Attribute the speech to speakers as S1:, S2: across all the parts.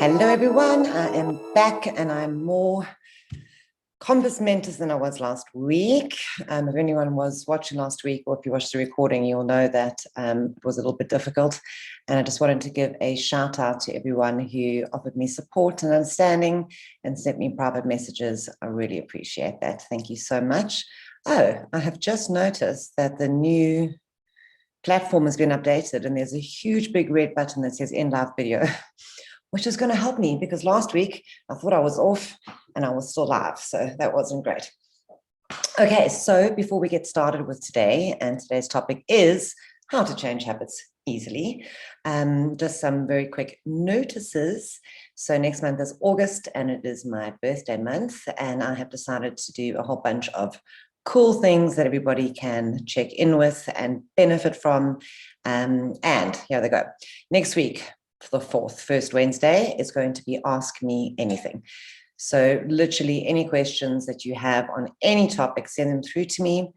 S1: Hello everyone, I am back and I'm more compass mentis than I was last week. If anyone was watching last week, or if you watched the recording, you'll know that it was a little bit difficult. And I just wanted to give a shout out to everyone who offered me support and understanding and sent me private messages. I really appreciate that. Thank you so much. Oh, I have just noticed that the new platform has been updated and there's a huge big red button that says end live video, which is going to help me because last week I thought I was off and I was still live. So that wasn't great. Okay, so before we get started with today, and today's topic is how to change habits easily. Just some very quick notices. So next month is August and it is my birthday month, and I have decided to do a whole bunch of cool things that everybody can check in with and benefit from. And here they go. Next week, for the 4th, first Wednesday, is going to be Ask Me Anything. So literally any questions that you have on any topic, send them through to me.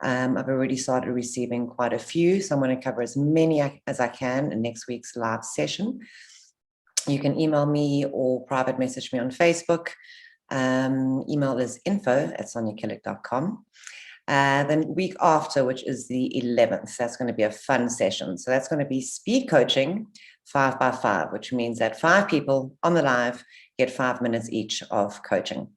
S1: I've already started receiving quite a few, so I'm going to cover as many as I can in next week's live session. You can email me or private message me on Facebook. Email is info@soniakillik.com. Then week after, which is the 11th, that's going to be a fun session. So that's going to be speed coaching 5 by 5, which means that 5 people on the live get 5 minutes each of coaching.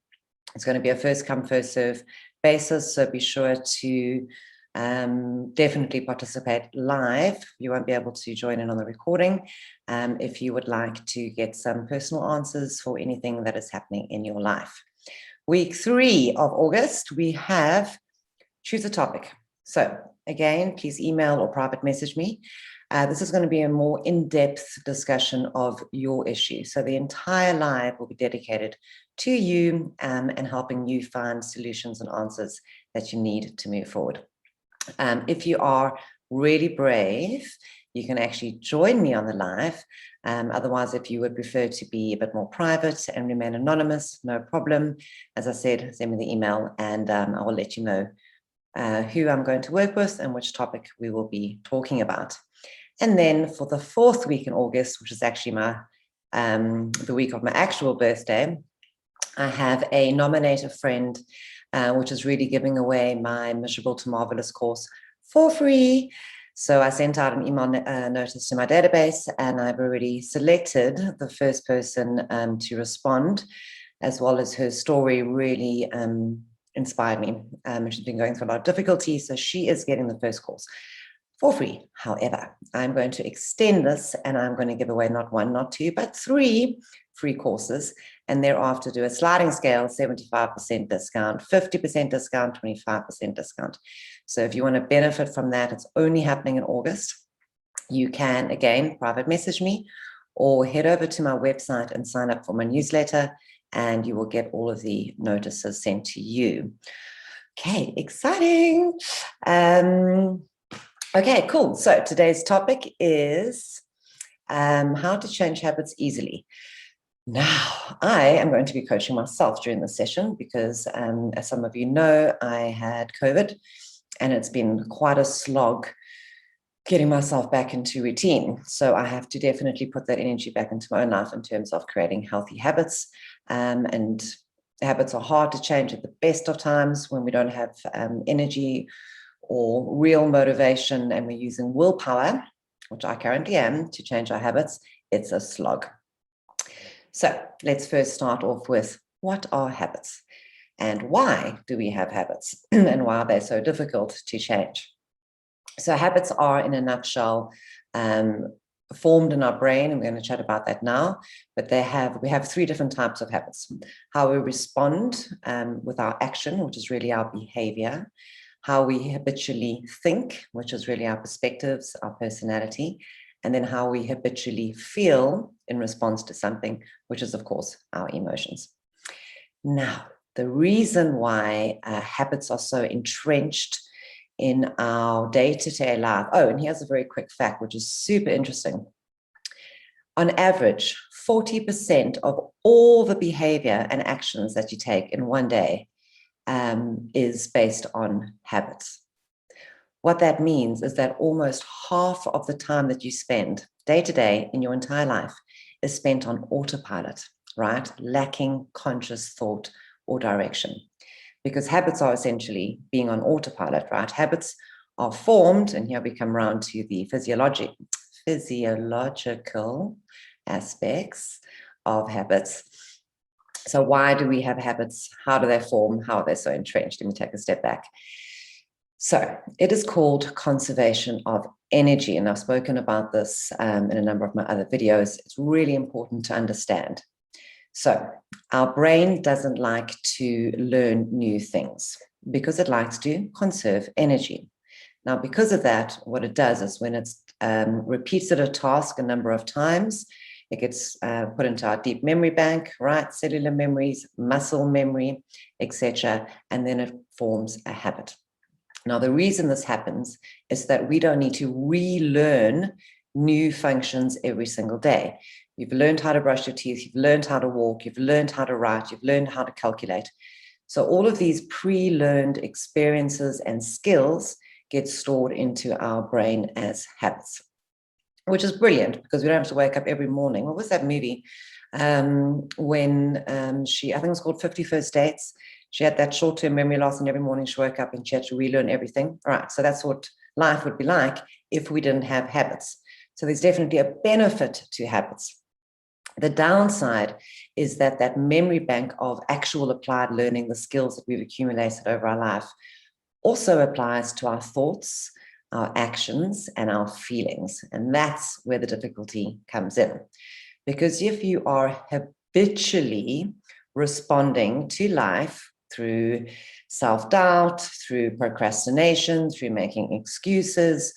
S1: It's going to be a first come, first serve basis. So be sure to definitely participate live. You won't be able to join in on the recording if you would like to get some personal answers for anything that is happening in your life. Week 3 of August, we have choose a topic. So again, please email or private message me. This is going to be a more in-depth discussion of your issue. So the entire live will be dedicated to you and helping you find solutions and answers that you need to move forward. If you are really brave, you can actually join me on the live. Otherwise, if you would prefer to be a bit more private and remain anonymous, no problem. As I said, send me the email and I will let you know who I'm going to work with and which topic we will be talking about. And then for the 4th week in August, which is actually my the week of my actual birthday, I have a Nominate a Friend, which is really giving away my Miserable to Marvellous course for free. So I sent out an email notice to my database, and I've already selected the first person to respond, as well as her story really inspired me. She's been going through a lot of difficulty, so she is getting the first course for free. However, I'm going to extend this and I'm going to give away not 1, not 2, but 3 free courses, and thereafter do a sliding scale, 75% discount, 50% discount, 25% discount. So if you want to benefit from that, it's only happening in August. You can, again, private message me or head over to my website and sign up for my newsletter, and you will get all of the notices sent to you. Okay, exciting. Okay, cool. So today's topic is how to change habits easily. Now, I am going to be coaching myself during this session because, as some of you know, I had COVID and it's been quite a slog getting myself back into routine. So I have to definitely put that energy back into my own life in terms of creating healthy habits. And habits are hard to change at the best of times when we don't have energy or real motivation and we're using willpower, which I currently am, to change our habits. It's a slog. So let's first start off with what are habits and why do we have habits and why are they so difficult to change? So habits are, in a nutshell, formed in our brain, and we're going to chat about that now, but we have 3 different types of habits. How we respond with our action, which is really our behavior, how we habitually think, which is really our perspectives, our personality, and then how we habitually feel in response to something, which is, of course, our emotions. Now, the reason why habits are so entrenched in our day-to-day life. Oh, and here's a very quick fact, which is super interesting. On average, 40% of all the behavior and actions that you take in one day is based on habits. What that means is that almost half of the time that you spend day to day in your entire life is spent on autopilot, right? Lacking conscious thought or direction. Because habits are essentially being on autopilot, right? Habits are formed, and here we come around to the physiological aspects of habits. So why do we have habits? How do they form? How are they so entrenched? Let me take a step back. So it is called conservation of energy, and I've spoken about this in a number of my other videos. It's really important to understand. So our brain doesn't like to learn new things because it likes to conserve energy. Now, because of that, what it does is when it repeats a task a number of times, it gets put into our deep memory bank, right? Cellular memories, muscle memory, etc. And then it forms a habit. Now, the reason this happens is that we don't need to relearn new functions every single day. You've learned how to brush your teeth, you've learned how to walk, you've learned how to write, you've learned how to calculate. So all of these pre-learned experiences and skills get stored into our brain as habits, which is brilliant because we don't have to wake up every morning. What was that movie? When I think it was called 50 First Dates. She had that short-term memory loss, and every morning she woke up and she had to relearn everything. All right, so that's what life would be like if we didn't have habits. So there's definitely a benefit to habits. The downside is that that memory bank of actual applied learning, the skills that we've accumulated over our life, also applies to our thoughts, our actions, and our feelings. And that's where the difficulty comes in. Because if you are habitually responding to life through self-doubt, through procrastination, through making excuses,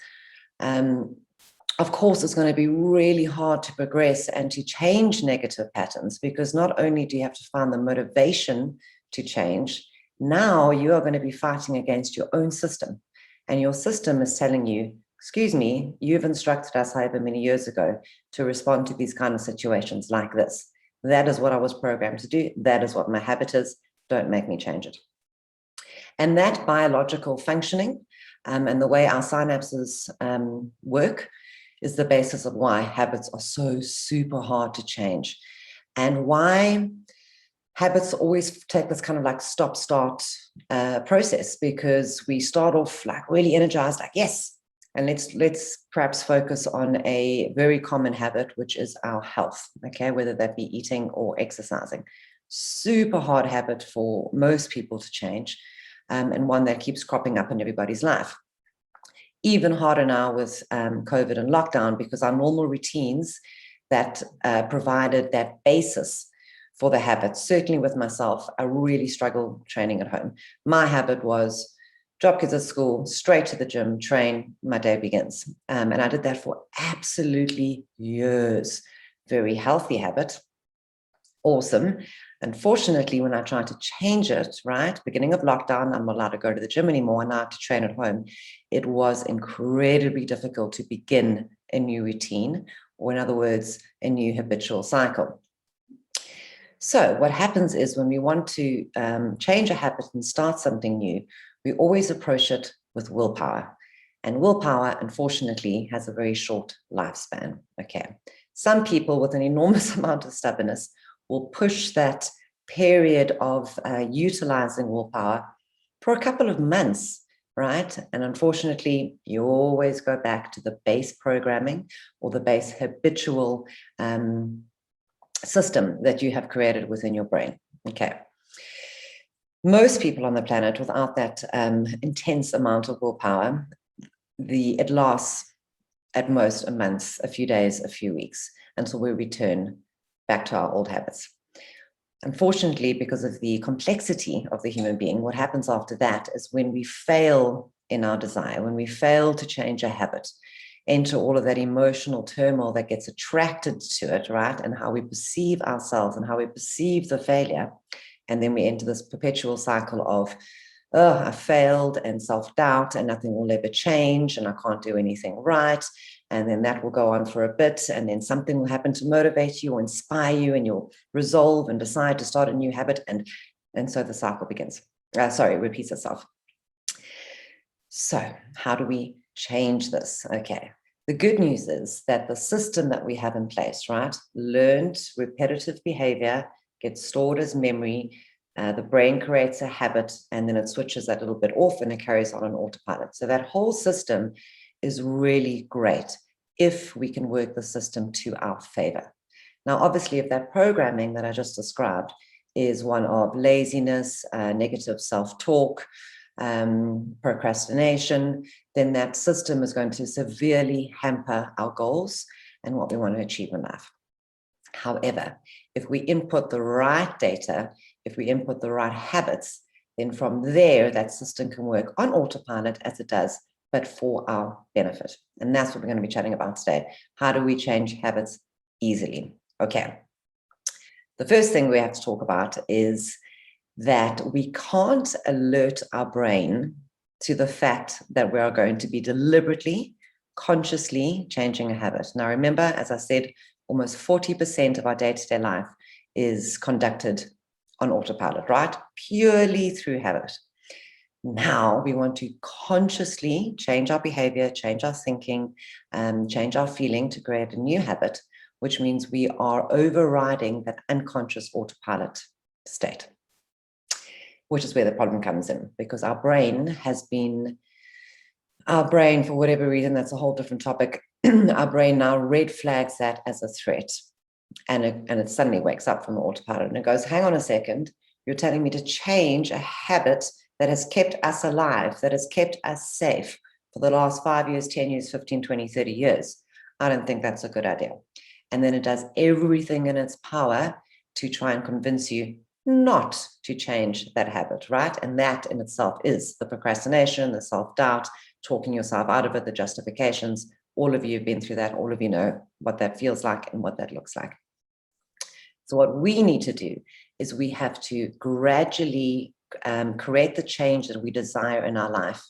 S1: of course, it's going to be really hard to progress and to change negative patterns, because not only do you have to find the motivation to change, now you are going to be fighting against your own system. And your system is telling you, excuse me, you've instructed us however many years ago to respond to these kind of situations like this. That is what I was programmed to do. That is what my habit is. Don't make me change it. And that biological functioning and the way our synapses work is the basis of why habits are so super hard to change, and why habits always take this kind of like stop-start process, because we start off like really energized, like, yes, and let's perhaps focus on a very common habit, which is our health, okay, whether that be eating or exercising. Super hard habit for most people to change, and one that keeps cropping up in everybody's life. Even harder now with COVID and lockdown, because our normal routines that provided that basis for the habit, certainly with myself, I really struggle training at home. My habit was drop kids at school, straight to the gym, train, my day begins. And I did that for absolutely years. Very healthy habit. Awesome. Unfortunately, when I tried to change it, right, beginning of lockdown, I'm not allowed to go to the gym anymore, and I had to train at home. It was incredibly difficult to begin a new routine, or in other words, a new habitual cycle. So what happens is when we want to change a habit and start something new, we always approach it with willpower. And willpower, unfortunately, has a very short lifespan. Okay. Some people with an enormous amount of stubbornness will push that period of utilizing willpower for a couple of months, right? And unfortunately, you always go back to the base programming or the base habitual system that you have created within your brain. Okay. Most people on the planet, without that intense amount of willpower, it lasts at most a month, a few days, a few weeks, until we return back to our old habits. Unfortunately, because of the complexity of the human being, what happens after that is when we fail in our desire, when we fail to change a habit, enter all of that emotional turmoil that gets attracted to it, right? And how we perceive ourselves and how we perceive the failure. And then we enter this perpetual cycle of, oh, I failed, and self-doubt, and nothing will ever change, and I can't do anything right. And then that will go on for a bit, and then something will happen to motivate you or inspire you, and you'll resolve and decide to start a new habit, and so the cycle begins. Repeats itself. So how do we change this? Okay, The good news is that the system that we have in place, right, learned repetitive behavior gets stored as memory, the brain creates a habit, and then it switches that little bit off and it carries on autopilot. So that whole system is really great if we can work the system to our favor. Now, obviously, if that programming that I just described is one of laziness, negative self-talk, procrastination, then that system is going to severely hamper our goals and what we want to achieve in life. However, if we input the right data, if we input the right habits, then from there, that system can work on autopilot as it does, but for our benefit. And that's what we're going to be chatting about today. How do we change habits easily? Okay. The first thing we have to talk about is that we can't alert our brain to the fact that we are going to be deliberately, consciously changing a habit. Now, remember, as I said, almost 40% of our day-to-day life is conducted on autopilot, right? Purely through habit. Now we want to consciously change our behavior, change our thinking, change our feeling to create a new habit, which means we are overriding that unconscious autopilot state, which is where the problem comes in, because our brain, for whatever reason, that's a whole different topic, our brain now red flags that as a threat. And it suddenly wakes up from the autopilot and it goes, hang on a second, you're telling me to change a habit that has kept us alive, that has kept us safe for the last 5 years, 10 years, 15, 20, 30 years. I don't think that's a good idea. And then it does everything in its power to try and convince you not to change that habit, right? And that in itself is the procrastination, the self-doubt, talking yourself out of it, the justifications. All of you have been through that. All of you know what that feels like and what that looks like. So what we need to do is we have to gradually create the change that we desire in our life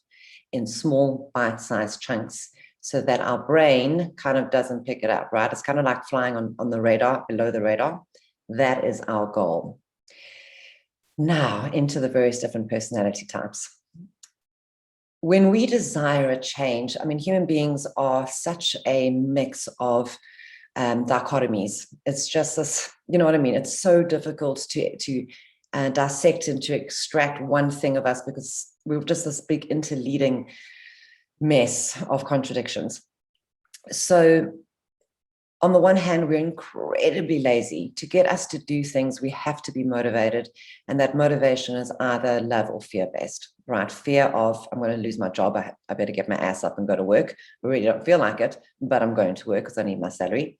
S1: in small bite-sized chunks so that our brain kind of doesn't pick it up, right? It's kind of like flying on the radar, below the radar. That is our goal. Now into the various different personality types. When we desire a change, I mean, human beings are such a mix of dichotomies. It's just this, you know what I mean? It's so difficult to dissect and to extract one thing of us because we're just this big interleading mess of contradictions. So on the one hand, we're incredibly lazy. To get us to do things, we have to be motivated. And that motivation is either love or fear-based, right? Fear of, I'm going to lose my job. I better get my ass up and go to work. I really don't feel like it, but I'm going to work because I need my salary.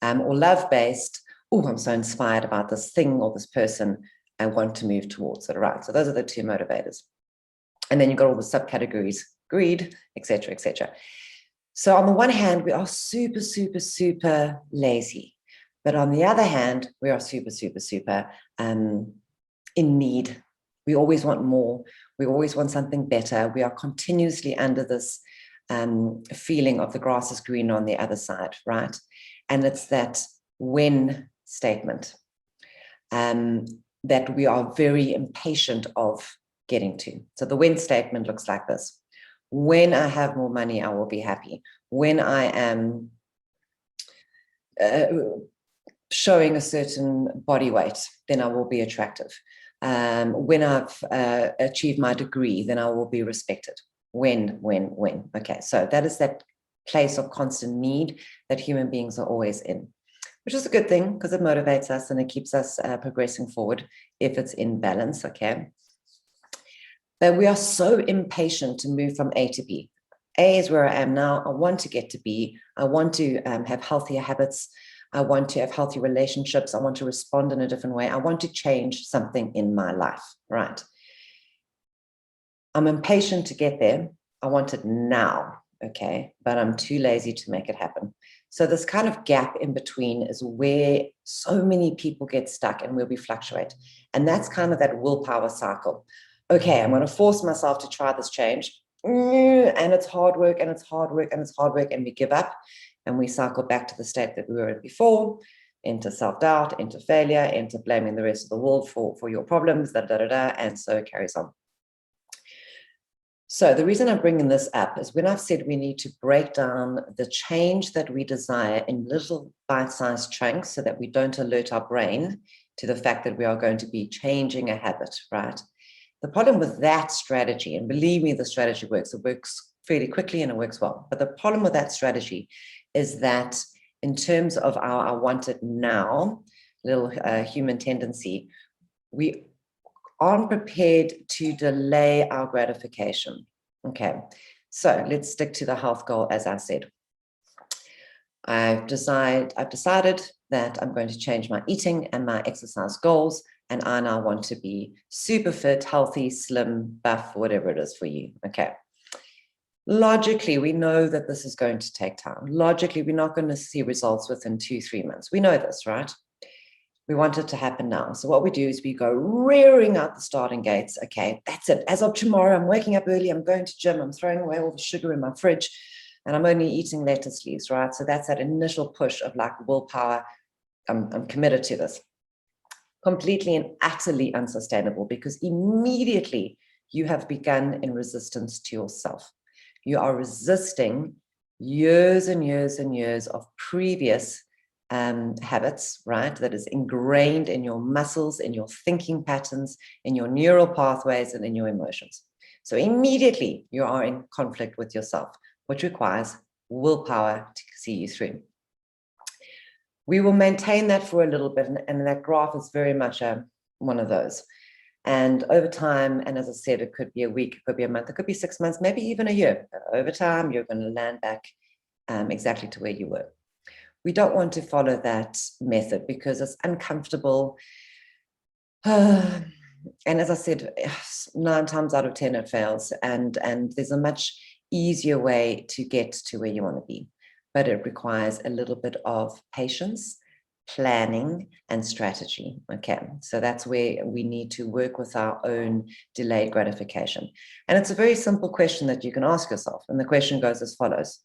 S1: Or love-based, oh, I'm so inspired about this thing or this person. I want to move towards it, right? So those are the two motivators. And then you've got all the subcategories, greed, et cetera, et cetera. So on the one hand, we are super, super, super lazy. But on the other hand, we are super, super, super in need. We always want more. We always want something better. We are continuously under this feeling of the grass is green on the other side, right? And it's that when statement that we are very impatient of getting to. So the when statement looks like this. When I have more money, I will be happy. When I am showing a certain body weight, then I will be attractive. When I've achieved my degree, then I will be respected. When. Okay, so that is that place of constant need that human beings are always in, which is a good thing because it motivates us and it keeps us progressing forward if it's in balance, okay? But we are so impatient to move from A to B. A is where I am now. I want to get to B. I want to have healthier habits. I want to have healthy relationships. I want to respond in a different way. I want to change something in my life, right? I'm impatient to get there. I want it now, okay? But I'm too lazy to make it happen. So this kind of gap in between is where so many people get stuck and where we fluctuate. And that's kind of that willpower cycle. Okay, I'm going to force myself to try this change. And it's hard work, and it's hard work, and it's hard work, and we give up, and we cycle back to the state that we were in before, into self-doubt, into failure, into blaming the rest of the world for your problems, and so it carries on. So the reason I'm bringing this up is when I've said we need to break down the change that we desire in little bite-sized chunks so that we don't alert our brain to the fact that we are going to be changing a habit, right? The problem with that strategy, and believe me, the strategy works. It works fairly quickly and it works well. But the problem with that strategy is that in terms of our I want it now, little human tendency, we aren't prepared to delay our gratification. Okay, so let's stick to the health goal, as I said. I've decided that I'm going to change my eating and my exercise goals, and I now want to be super fit, healthy, slim, buff, whatever it is for you. Okay. Logically, we know that this is going to take time. Logically, we're not going to see results within 2-3 months. We know this, right? We want it to happen now. So what we do is we go rearing out the starting gates. Okay, that's it. As of tomorrow, I'm waking up early. I'm going to gym. I'm throwing away all the sugar in my fridge. And I'm only eating lettuce leaves, right? So that's that initial push of like willpower. I'm committed to this. Completely and utterly unsustainable, because immediately you have begun in resistance to yourself. You are resisting years and years and years of previous habits, right? That is ingrained in your muscles, in your thinking patterns, in your neural pathways, and in your emotions. So immediately you are in conflict with yourself, which requires willpower to see you through. We will maintain that for a little bit, and that graph is very much one of those. And over time, and as I said, it could be a week, it could be a month, it could be 6 months, maybe even a year. Over time, you're going to land back exactly to where you were. We don't want to follow that method because it's uncomfortable. And as I said, 9 times out of 10, it fails. And there's a much easier way to get to where you want to be. But it requires a little bit of patience, planning, and strategy. Okay, so that's where we need to work with our own delayed gratification. And it's a very simple question that you can ask yourself. And the question goes as follows.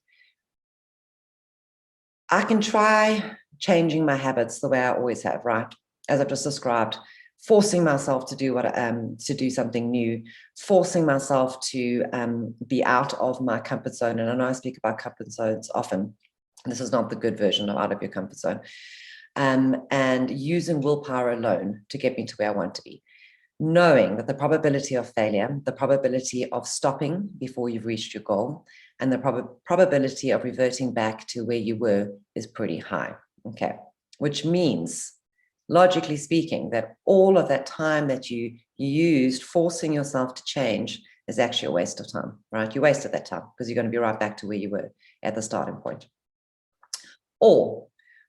S1: I can try changing my habits the way I always have, right? As I've just described, forcing myself to do something new, forcing myself to be out of my comfort zone. And I know I speak about comfort zones often. This is not the good version of out of your comfort zone. And using willpower alone to get me to where I want to be. Knowing that the probability of failure, the probability of stopping before you've reached your goal, and the probability of reverting back to where you were is pretty high, okay? Which means, logically speaking, that all of that time that you used forcing yourself to change is actually a waste of time, right? You wasted that time because you're going to be right back to where you were at the starting point. Or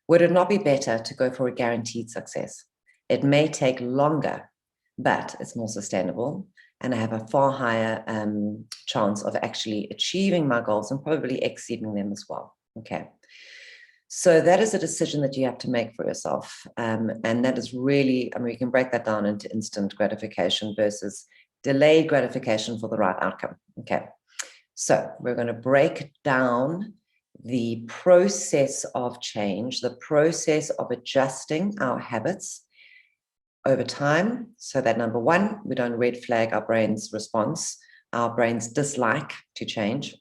S1: would it not be better to go for a guaranteed success? It may take longer, but it's more sustainable, and I have a far higher chance of actually achieving my goals and probably exceeding them as well. Okay. So that is a decision that you have to make for yourself. And that is really, I mean, you can break that down into instant gratification versus delayed gratification for the right outcome. Okay. So we're going to break down the process of change, the process of adjusting our habits over time, so that number one, we don't red flag our brain's response, our brain's dislike to change.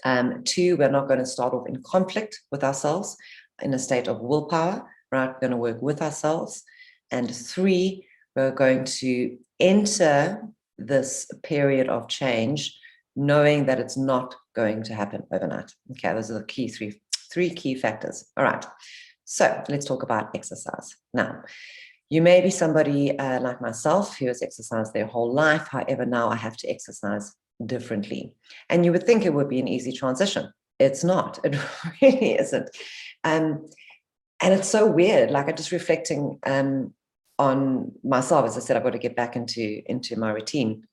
S1: 2, we're not going to start off in conflict with ourselves in a state of willpower, right? We're going to work with ourselves. And 3, we're going to enter this period of change knowing that it's not going to happen overnight. Okay, those are the key three key factors. All right, so let's talk about exercise. Now, you may be somebody like myself who has exercised their whole life. However, now I have to exercise differently. And you would think it would be an easy transition. It's not. It really isn't. And it's so weird. Like, I'm just reflecting on myself. As I said, I've got to get back into my routine.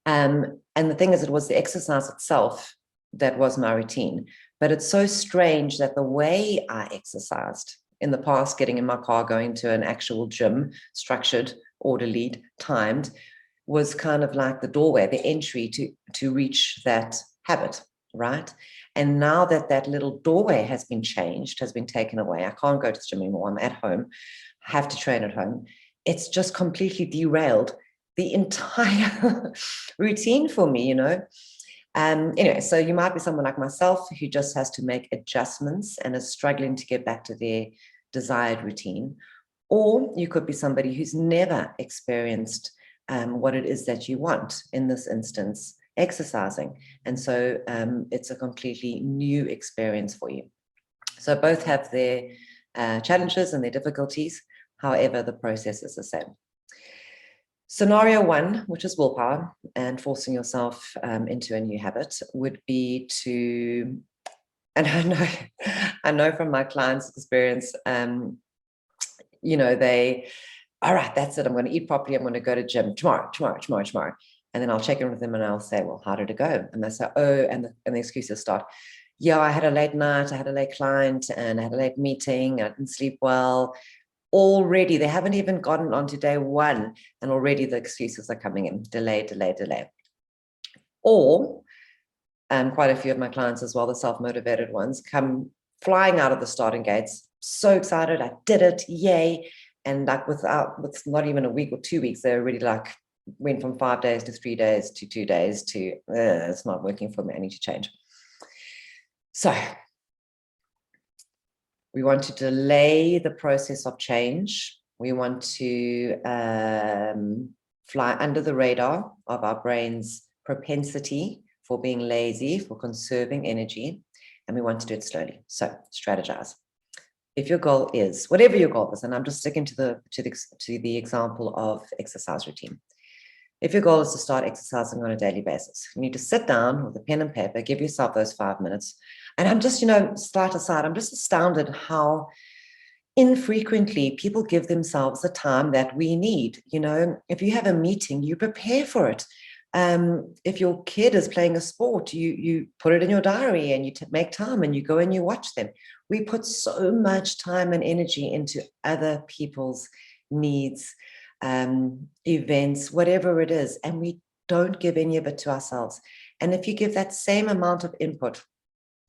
S1: And the thing is, it was the exercise itself that was my routine. But it's so strange that the way I exercised in the past, getting in my car, going to an actual gym, structured, orderly, timed, was kind of like the doorway, the entry to reach that habit, right? And now that little doorway has been changed, has been taken away, I can't go to the gym anymore, I'm at home, I have to train at home, it's just completely derailed the entire routine for me, Anyway, so you might be someone like myself who just has to make adjustments and is struggling to get back to their desired routine. Or you could be somebody who's never experienced what it is that you want, in this instance, exercising. And so it's a completely new experience for you. So both have their challenges and their difficulties. However, the process is the same. Scenario one, which is willpower and forcing yourself into a new habit, would be to, and I know from my clients' experience, they, all right, that's it. I'm going to eat properly. I'm going to go to gym tomorrow. And then I'll check in with them and I'll say, well, how did it go? And they say, oh, and the excuses start. Yeah, I had a late night. I had a late client and I had a late meeting. I didn't sleep well. Already, they haven't even gotten onto day one, and already the excuses are coming in. Delay. Or quite a few of my clients as well, the self-motivated ones, come flying out of the starting gates, so excited, I did it, yay. And like with not even a week or 2 weeks, they're already like went from 5 days to 3 days to 2 days to it's not working for me, I need to change. So we want to delay the process of change. We want to fly under the radar of our brain's propensity for being lazy, for conserving energy, and we want to do it slowly. So strategize. If your goal is, whatever your goal is, and I'm just sticking to the example of exercise routine. If your goal is to start exercising on a daily basis, you need to sit down with a pen and paper, give yourself those 5 minutes. And I'm just, slight aside, I'm just astounded how infrequently people give themselves the time that we need. If you have a meeting, you prepare for it. If your kid is playing a sport, you put it in your diary and you make time and you go and you watch them. We put so much time and energy into other people's needs, events, whatever it is, and we don't give any of it to ourselves. And if you give that same amount of input,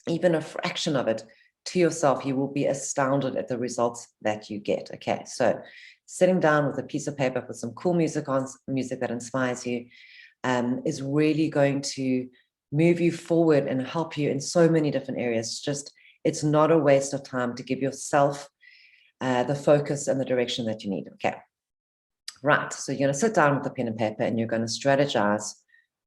S1: even a fraction of it, to yourself, you will be astounded at the results that you get. Okay, so sitting down with a piece of paper with some cool music on, music that inspires you, is really going to move you forward and help you in so many different areas. It's not a waste of time to give yourself the focus and the direction that you need. Okay, right, so you're going to sit down with a pen and paper and you're going to strategize.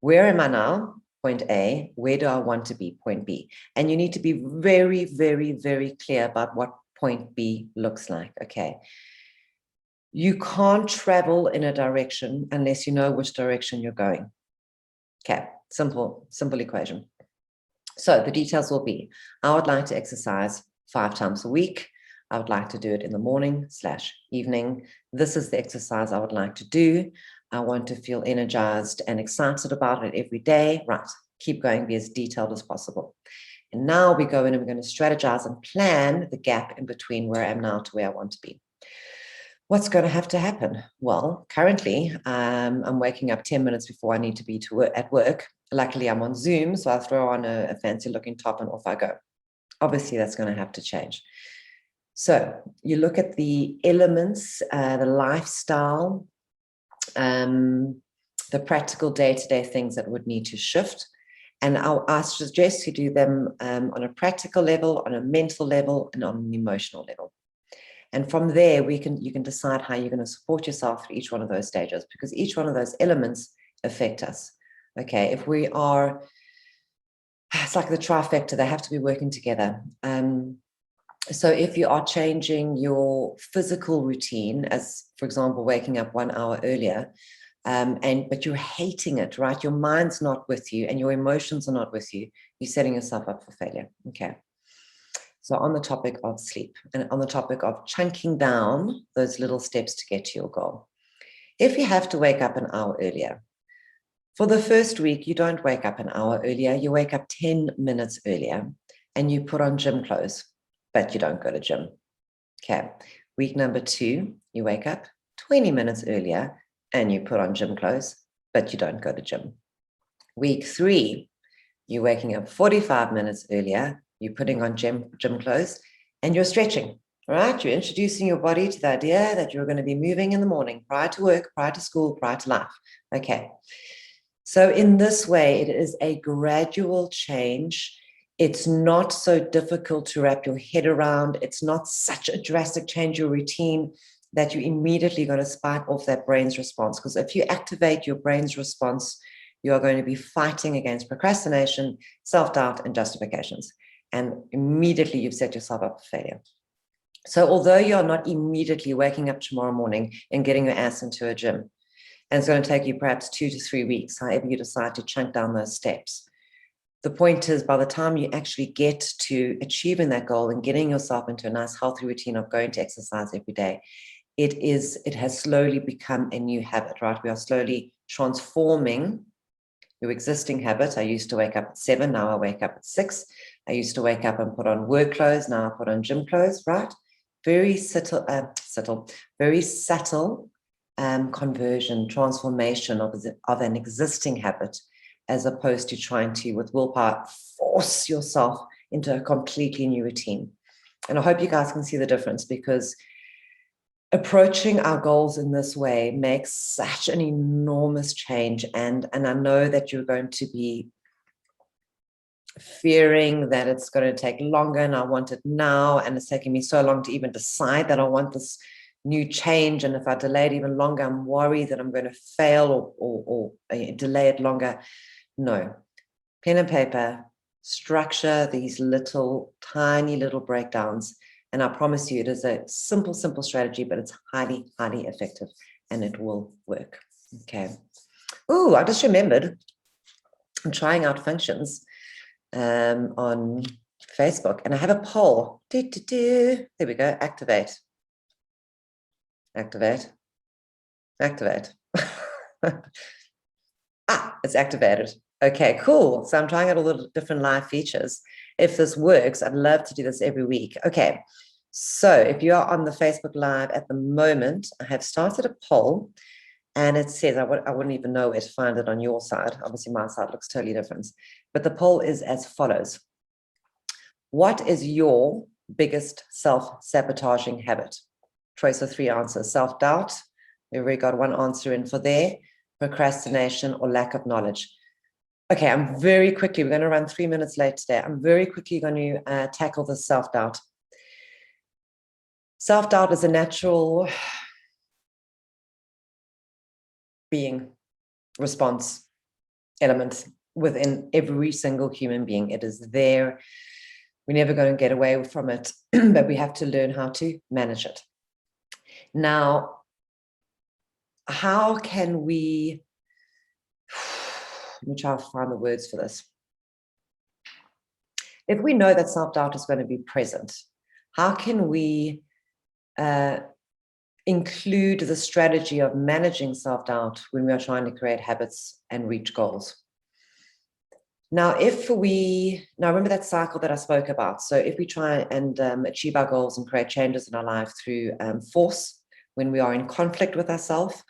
S1: Where am I now? Point A. Where do I want to be? Point B. And you need to be very, very, very clear about what point B looks like. Okay, you can't travel in a direction unless you know which direction you're going. Okay, simple equation. So the details will be, I would like to exercise 5 times a week. I would like to do it in the morning/evening. This is the exercise I would like to do. I want to feel energized and excited about it every day. Right, keep going, be as detailed as possible. And now we go in and we're going to strategize and plan the gap in between where I am now to where I want to be. What's going to have to happen? Well, currently, I'm waking up 10 minutes before I need to be at work. Luckily, I'm on Zoom, so I throw on a fancy looking top and off I go. Obviously, that's going to have to change. So you look at the elements, the lifestyle, the practical day-to-day things that would need to shift. And I suggest you do them on a practical level, on a mental level, and on an emotional level. And from there, you can decide how you're going to support yourself through each one of those stages, because each one of those elements affect us. Okay, if we are, it's like the trifecta, they have to be working together. So if you are changing your physical routine, as for example, waking up 1 hour earlier, but you're hating it, right? Your mind's not with you and your emotions are not with you, you're setting yourself up for failure. Okay. So on the topic of sleep and on the topic of chunking down those little steps to get to your goal. If you have to wake up an hour earlier, for the first week, you don't wake up an hour earlier, you wake up 10 minutes earlier and you put on gym clothes, but you don't go to gym. Okay. Week number 2, you wake up 20 minutes earlier and you put on gym clothes, but you don't go to gym. Week 3, you're waking up 45 minutes earlier, you're putting on gym clothes and you're stretching. right? You're introducing your body to the idea that you're going to be moving in the morning, prior to work, prior to school, prior to life. Okay. So in this way, it is a gradual change. It's not so difficult to wrap your head around. It's not such a drastic change your routine that you're immediately going to spike off that brain's response. Because if you activate your brain's response, you are going to be fighting against procrastination, self-doubt, and justifications. And immediately you've set yourself up for failure. So although you're not immediately waking up tomorrow morning and getting your ass into a gym, and it's going to take you perhaps 2 to 3 weeks, however you decide to chunk down those steps, the point is, by the time you actually get to achieving that goal and getting yourself into a nice healthy routine of going to exercise every day, it has slowly become a new habit, right? We are slowly transforming your existing habit. I used to wake up at 7, now I wake up at 6. I used to wake up and put on work clothes, now I put on gym clothes, right? Very subtle, conversion, transformation of an existing habit, as opposed to trying to, with willpower, force yourself into a completely new routine. And I hope you guys can see the difference, because approaching our goals in this way makes such an enormous change. And I know that you're going to be fearing that it's going to take longer, and I want it now, and it's taking me so long to even decide that I want this new change, and if I delay it even longer, I'm worried that I'm going to fail or delay it longer. No. Pen and paper, structure these tiny little breakdowns, and I promise you it is a simple strategy, but it's highly effective, and it will work. Okay. Oh, I just remembered I'm trying out functions on Facebook, and I have a poll. There we go. Activate. It's activated. Okay, cool. So I'm trying out all the different live features. If this works, I'd love to do this every week. Okay, so if you are on the Facebook Live at the moment, I have started a poll, and it says, I wouldn't even know where to find it on your side. Obviously, my side looks totally different. But the poll is as follows. What is your biggest self-sabotaging habit? Choice of 3 answers. Self-doubt. We've already got 1 answer in for there. Procrastination or lack of knowledge. Okay, I'm very quickly, we're going to run 3 minutes late today. I'm very quickly going to tackle the self-doubt. Self-doubt is a natural being response element within every single human being. It is there. We're never going to get away from it, but we have to learn how to manage it. Now, how can we, let me try to find the words for this. If we know that self-doubt is going to be present, how can we include the strategy of managing self-doubt when we are trying to create habits and reach goals? Now, remember that cycle that I spoke about. So if we try and achieve our goals and create changes in our life through force, when we are in conflict with ourselves,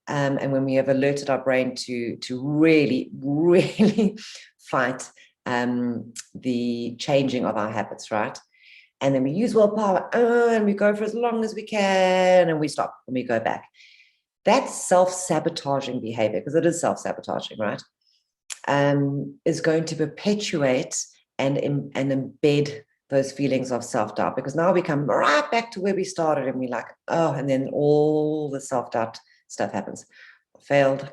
S1: and when we have alerted our brain to really fight the changing of our habits, right? And then we use willpower, and we go for as long as we can, and we stop, and we go back. That's self-sabotaging behavior, because it is self-sabotaging, right? Is going to perpetuate and embed those feelings of self-doubt, because now we come right back to where we started, and we're like, oh, and then all the self-doubt stuff happens. I failed.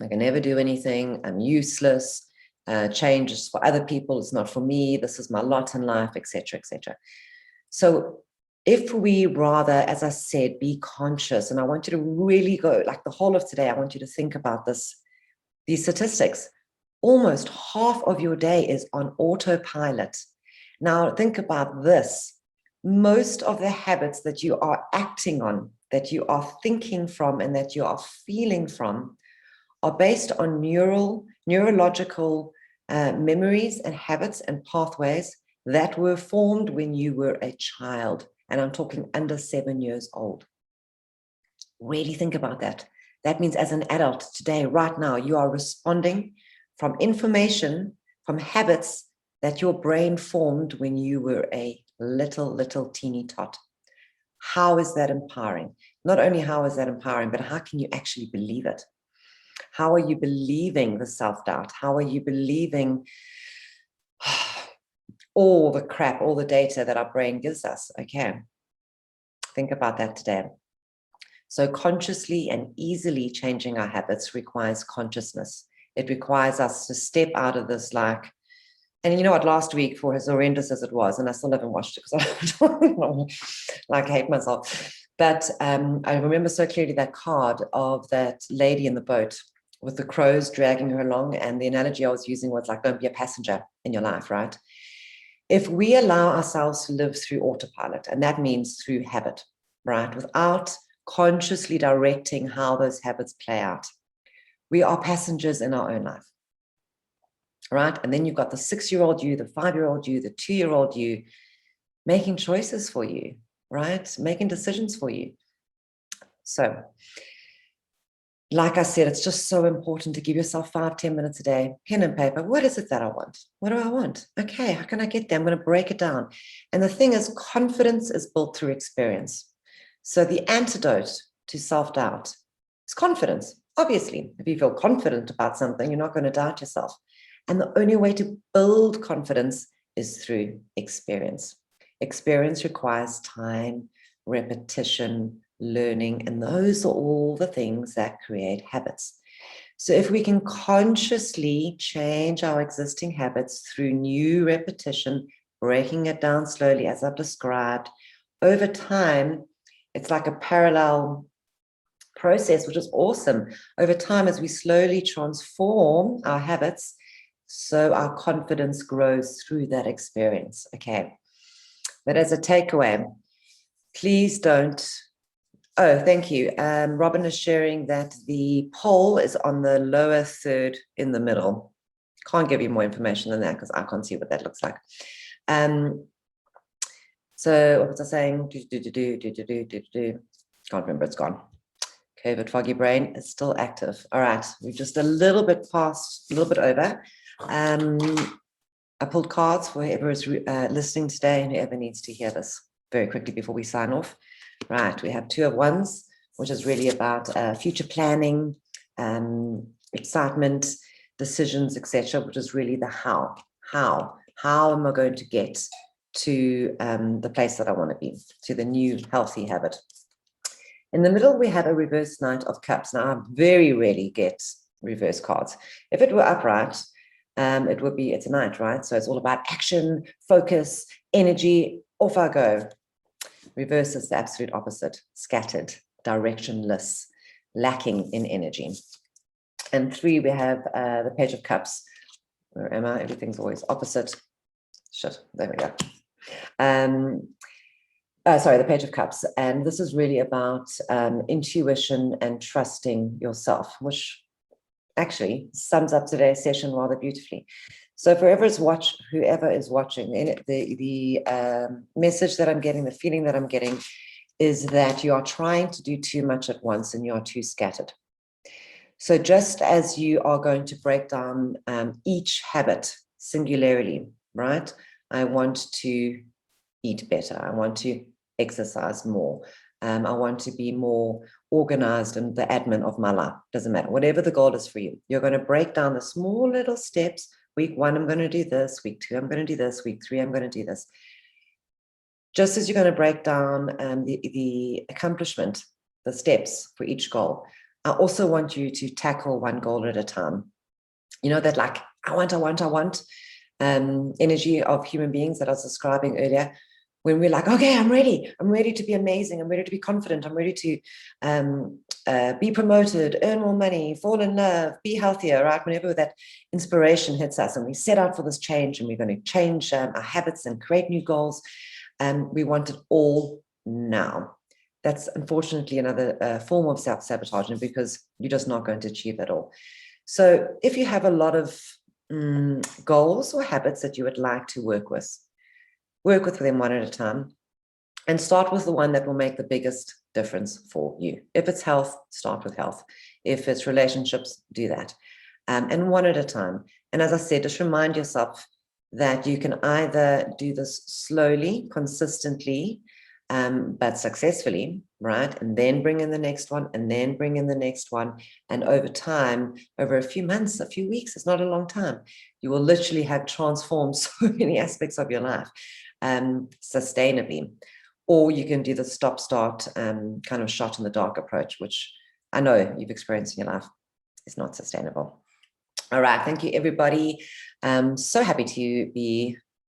S1: I can never do anything. I'm useless. Change is for other people. It's not for me. This is my lot in life, etc., etc. So if we rather, as I said, be conscious, and I want you to really go, like the whole of today, I want you to think about these statistics. Almost half of your day is on autopilot. Now think about this. Most of the habits that you are acting on, that you are thinking from, and that you are feeling from are based on neurological memories and habits and pathways that were formed when you were a child. And I'm talking under 7 years old. Really think about that. That means as an adult today, right now, you are responding from information, from habits that your brain formed when you were a little teeny tot. How is that empowering? Not only how is that empowering, but how can you actually believe it? How are you believing the self-doubt? How are you believing all the crap, all the data that our brain gives us? Okay, think about that today. So consciously and easily changing our habits requires consciousness. It requires us to step out of this and you know what, last week, for as horrendous as it was, and I still haven't watched it because I hate myself. But I remember so clearly that card of that lady in the boat with the crows dragging her along. And the analogy I was using was like, don't be a passenger in your life, right? If we allow ourselves to live through autopilot, and that means through habit, right? Without consciously directing how those habits play out, we are passengers in our own life. Right? And then you've got the 6-year-old you, the 5-year-old you, the 2-year-old you, making choices for you, right? Making decisions for you. So, like I said, it's just so important to give yourself 5-10 minutes a day, pen and paper. What is it that I want? What do I want? Okay, how can I get there? I'm going to break it down. And the thing is, confidence is built through experience. So the antidote to self-doubt is confidence. Obviously, if you feel confident about something, you're not going to doubt yourself. And the only way to build confidence is through experience. Experience requires time, repetition, learning, and those are all the things that create habits. So if we can consciously change our existing habits through new repetition, breaking it down slowly, as I've described, over time, it's like a parallel process, which is awesome. Over time, as we slowly transform our habits, so our confidence grows through that experience. Okay. But as a takeaway, please don't. Oh, thank you. Robin is sharing that the poll is on the lower third in the middle. Can't give you more information than that because I can't see what that looks like. So what was I saying? Can't remember, it's gone. COVID foggy brain is still active. All right, we're just a little bit past, a little bit over. I pulled cards for whoever is listening today and whoever needs to hear this very quickly before we sign off. Right, we have 2 of Wands, which is really about future planning, excitement, decisions, etc., which is really the how. How am I going to get to the place that I want to be, to the new healthy habit? In the middle, we have a reverse Knight of Cups. Now, I very rarely get reverse cards. If it were upright, it would be, it's a knight, right? So it's all about action, focus, energy, off I go. Reverse is the absolute opposite, scattered, directionless, lacking in energy. And 3, we have the Page of Cups. Where am I? Everything's always opposite. Shit, there we go. Sorry, the Page of Cups. And this is really about intuition and trusting yourself, which actually sums up today's session rather beautifully. So for whoever is watching, the message that I'm getting, the feeling that I'm getting is that you are trying to do too much at once and you are too scattered. So just as you are going to break down each habit singularly, right? I want to eat better. I want to exercise more. I want to be more organized in the admin of my life. Doesn't matter. Whatever the goal is for you, you're going to break down the small little steps. Week 1, I'm going to do this. Week 2, I'm going to do this. Week 3, I'm going to do this. Just as you're going to break down the accomplishment, the steps for each goal, I also want you to tackle one goal at a time. You know, that like, I want energy of human beings that I was describing earlier. When we're like, okay, I'm ready to be amazing, I'm ready to be confident, I'm ready to be promoted, earn more money, fall in love, be healthier, right? Whenever that inspiration hits us and we set out for this change and we're going to change our habits and create new goals, we want it all now. That's unfortunately another form of self-sabotage because you're just not going to achieve it all. So if you have a lot of goals or habits that you would like to work with them one at a time and start with the one that will make the biggest difference for you. If it's health, start with health. If it's relationships, do that. And one at a time. And as I said, just remind yourself that you can either do this slowly, consistently, but successfully, right? And then bring in the next one, and then bring in the next one. And over time, over a few months, a few weeks, it's not a long time, you will literally have transformed so many aspects of your life sustainably. Or you can do the stop-start kind of shot in the dark approach, which I know you've experienced in your life. It's not sustainable. All right, thank you, everybody. So happy to be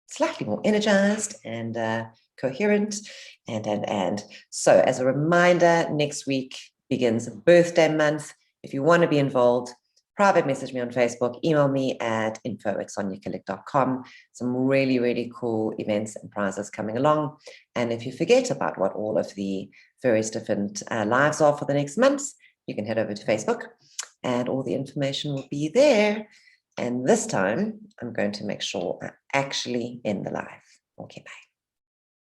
S1: slightly more energized and coherent. And so as a reminder, next week begins birthday month. If you want to be involved, private message me on Facebook, email me at info@soniakillik.com. Some really, really cool events and prizes coming along. And if you forget about what all of the various different lives are for the next months, you can head over to Facebook and all the information will be there. And this time, I'm going to make sure I actually end the live. Okay, bye.